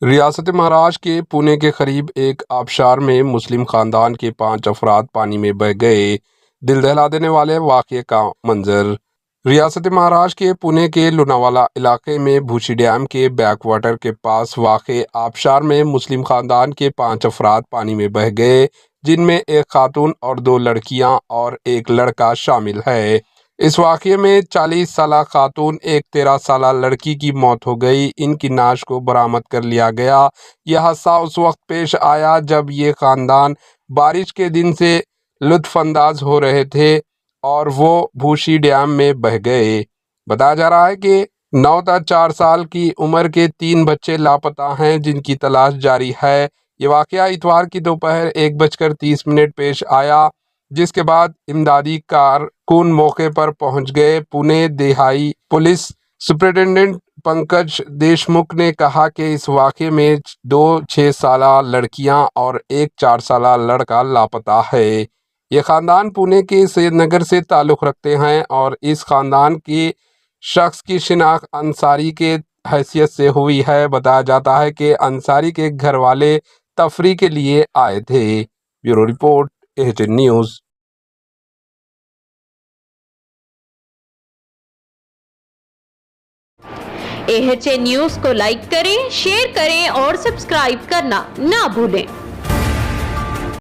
ریاست مہاراشٹر کے پونے کے قریب ایک آبشار میں مسلم خاندان کے 5 افراد پانی میں بہہ گئے۔ دل دہلا دینے والے واقعے کا منظر۔ ریاست مہاراشٹر کے پونے کے لوناوالا علاقے میں بھوشی ڈیم کے بیک واٹر کے پاس واقع آبشار میں مسلم خاندان کے 5 افراد پانی میں بہہ گئے، جن میں ایک خاتون اور 2 لڑکیاں اور ایک لڑکا شامل ہے۔ اس واقعے میں 40 سالہ خاتون ایک 13 سالہ لڑکی کی موت ہو گئی۔ ان کی نعش کو برآمد کر لیا گیا۔ یہ حادثہ اس وقت پیش آیا جب یہ خاندان بارش کے دن سے لطف انداز ہو رہے تھے اور وہ بھوشی ڈیم میں بہہ گئے۔ بتایا جا رہا ہے کہ 9 تا 4 سال کی عمر کے 3 بچے لاپتہ ہیں، جن کی تلاش جاری ہے۔ یہ واقعہ اتوار کی دوپہر 1:30 پیش آیا، جس کے بعد امدادی کارکن موقع پر پہنچ گئے۔ پونے دہائی پولیس سپرنٹنڈنٹ پنکج دیشمکھ نے کہا کہ اس واقعے میں 2 6 سالہ لڑکیاں اور ایک 4 سالہ لڑکا لاپتہ ہے۔ یہ خاندان پونے کے سید نگر سے تعلق رکھتے ہیں اور اس خاندان کے شخص کی شناخت انصاری کے حیثیت سے ہوئی ہے۔ بتایا جاتا ہے کہ انصاری کے گھر والے تفریح کے لیے آئے تھے۔ Bureau report AHN news. AHN news کو لائک کریں، شیئر کریں اور سبسکرائب کرنا نہ بھولیں۔